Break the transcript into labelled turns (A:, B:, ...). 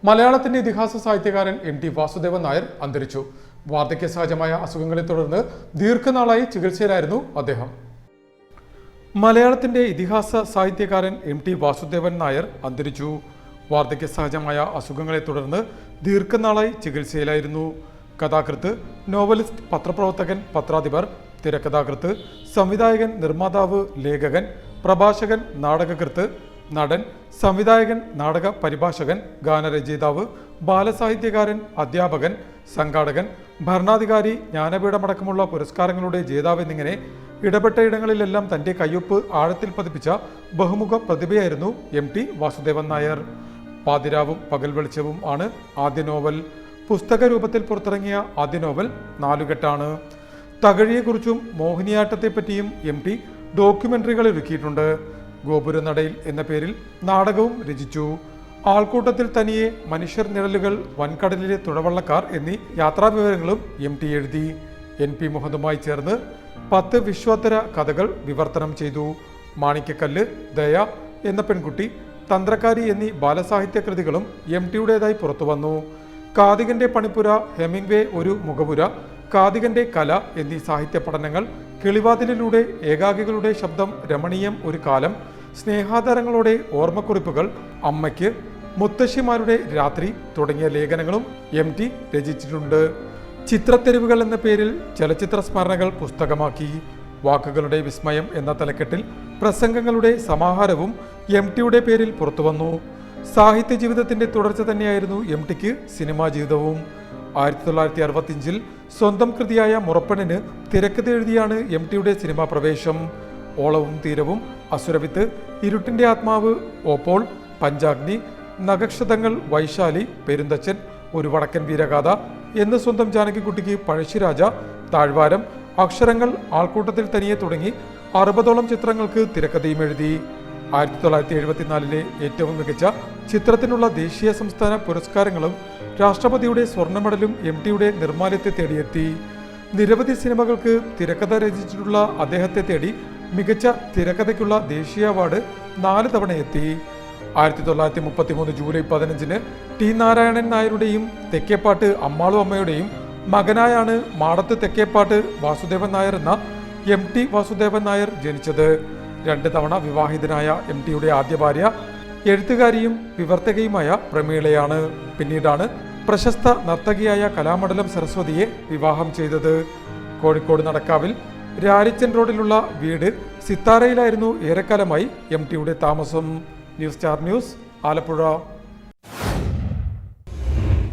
A: മലയാളത്തിന്റെ ഇതിഹാസ സാഹിത്യകാരൻ MT വാസുദേവൻ നായർ അന്തരിച്ചു. വാർദ്ധക്യ സഹജമായ അസുഖങ്ങളെ തുടർന്ന് ദീർഘനാളായി ചികിത്സയിലായിരുന്നു അദ്ദേഹം. മലയാളത്തിന്റെ ഇതിഹാസ സാഹിത്യകാരൻ MT വാസുദേവൻ നായർ അന്തരിച്ചു. വാർദ്ധക്യ സഹജമായ അസുഖങ്ങളെ തുടർന്ന് ദീർഘനാളായി ചികിത്സയിലായിരുന്നു. കഥാകൃത്ത്, നോവലിസ്റ്റ്, പത്രപ്രവർത്തകൻ, പത്രാധിപർ, തിരക്കഥാകൃത്ത്, സംവിധായകൻ, നിർമ്മാതാവ്, ലേഖകൻ, പ്രഭാഷകൻ, നാടകകൃത്ത്, നടൻ, സംവിധായകൻ, നാടക പരിഭാഷകൻ, ഗാനരചയിതാവ്, ബാലസാഹിത്യകാരൻ, അധ്യാപകൻ, സംഘാടകൻ, ഭരണാധികാരി, ജ്ഞാനപീഠമടക്കമുള്ള പുരസ്കാരങ്ങളുടെ ജേതാവ് എന്നിങ്ങനെ ഇടപെട്ട ഇടങ്ങളിലെല്ലാം തന്റെ കയ്യൊപ്പ് ആഴത്തിൽ പതിപ്പിച്ച ബഹുമുഖ പ്രതിഭയായിരുന്നു MT വാസുദേവൻ നായർ. പാതിരാവും പകൽ വെളിച്ചവും ആണ് ആദ്യ നോവൽ. പുസ്തക രൂപത്തിൽ പുറത്തിറങ്ങിയ ആദ്യ നോവൽ നാലുകെട്ടാണ്. തകഴിയെക്കുറിച്ചും മോഹിനിയാട്ടത്തെപ്പറ്റിയും MT ഡോക്യുമെന്ററികൾ ഒരുക്കിയിട്ടുണ്ട്. ഗോപുരനടയിൽ എന്ന പേരിൽ നാടകവും രചിച്ചു. ആൾക്കൂട്ടത്തിൽ തനിയെ, മനുഷ്യർ നിഴലുകൾ, വൻകടലിലെ തുഴവള്ളക്കാർ എന്നീ യാത്രാവിവരങ്ങളും MT എഴുതി. NP മുഹമ്മദുമായി ചേർന്ന് 10 വിശ്വോത്തര കഥകൾ വിവർത്തനം ചെയ്തു. മാണിക്യക്കല്ല്, ദയ എന്ന പെൺകുട്ടി, തന്ത്രക്കാരി എന്നീ ബാലസാഹിത്യ കൃതികളും MTയുടേതായി പുറത്തുവന്നു. കാതികന്റെ പണിപ്പുര, ഹെമിംഗ്വേ ഒരു മുഖപുര, കാതികന്റെ കല എന്നീ സാഹിത്യ പഠനങ്ങൾ, കിളിവാതിലിലൂടെ ഏകാകികളുടെ ശബ്ദം, രമണീയം ഒരു കാലം, സ്നേഹാധാരങ്ങളോടെ ഓർമ്മക്കുറിപ്പുകൾ, അമ്മയ്ക്ക്, മുത്തശ്ശിമാരുടെ രാത്രി തുടങ്ങിയ ലേഖനങ്ങളും MT രചിച്ചിട്ടുണ്ട്. ചിത്രത്തെരുവുകൾ എന്ന പേരിൽ ചലച്ചിത്ര സ്മരണകൾ പുസ്തകമാക്കി. വാക്കുകളുടെ വിസ്മയം എന്ന തലക്കെട്ടിൽ പ്രസംഗങ്ങളുടെ സമാഹാരവും MTയുടെ പേരിൽ പുറത്തുവന്നു. സാഹിത്യ ജീവിതത്തിന്റെ തുടർച്ച തന്നെയായിരുന്നു MTക്ക് സിനിമാ ജീവിതവും. 1965 സ്വന്തം കൃതിയായ മുറപ്പണിന് തിരക്കഥ എഴുതിയാണ് MTയുടെ സിനിമാ പ്രവേശം. ഓളവും തീരവും, അസുരവിത്ത്, ഇരുട്ടിന്റെ ആത്മാവ്, ഓപ്പോൾ, പഞ്ചാഗ്നി, നഗക്ഷതങ്ങൾ, വൈശാലി, പെരുന്തച്ചൻ, ഒരു വടക്കൻ വീരഗാഥ എന്ന് സ്വന്തം ജാനകിക്കുട്ടിക്ക് പഴശ്ശിരാജ, താഴ്വാരം, അക്ഷരങ്ങൾ, ആൾക്കൂട്ടത്തിൽ തനിയെ തുടങ്ങി 60ഓളം ചിത്രങ്ങൾക്ക് തിരക്കഥയും എഴുതി. 1974 ഏറ്റവും മികച്ച ചിത്രത്തിനുള്ള ദേശീയ സംസ്ഥാന പുരസ്കാരങ്ങളും രാഷ്ട്രപതിയുടെ സ്വർണ്ണ മെഡലും MTയുടെ നിർമ്മാല്യത്തെ തേടിയെത്തി. നിരവധി സിനിമകൾക്ക് തിരക്കഥ രചിച്ചിട്ടുള്ള അദ്ദേഹത്തെ തേടി മികച്ച തിരക്കഥയ്ക്കുള്ള ദേശീയ അവാർഡ് 4 തവണ എത്തി. 1933 ജൂലൈ 15 T നാരായണൻ നായരുടെയും തെക്കേപ്പാട്ട് അമ്മാളു അമ്മയുടെയും മകനായാണ് മാടത്ത് തെക്കേപ്പാട്ട് വാസുദേവൻ നായർ എന്ന MT വാസുദേവൻ നായർ ജനിച്ചത്. 2 തവണ വിവാഹിതനായ MTയുടെ ആദ്യ ഭാര്യ എഴുത്തുകാരിയും വിവർത്തകയുമായ പ്രമീളയാണ്. പിന്നീടാണ് പ്രശസ്ത നർത്തകിയായ കലാമണ്ഡലം സരസ്വതിയെ വിവാഹം ചെയ്തത്. കോഴിക്കോട് നടക്കാവിൽ രാരിച്ചൻ റോഡിലുള്ള വീട് സിത്താരയിലായിരുന്നു ഏറെക്കാലമായി MTയുടെ താമസം. News star news, Alappuzha.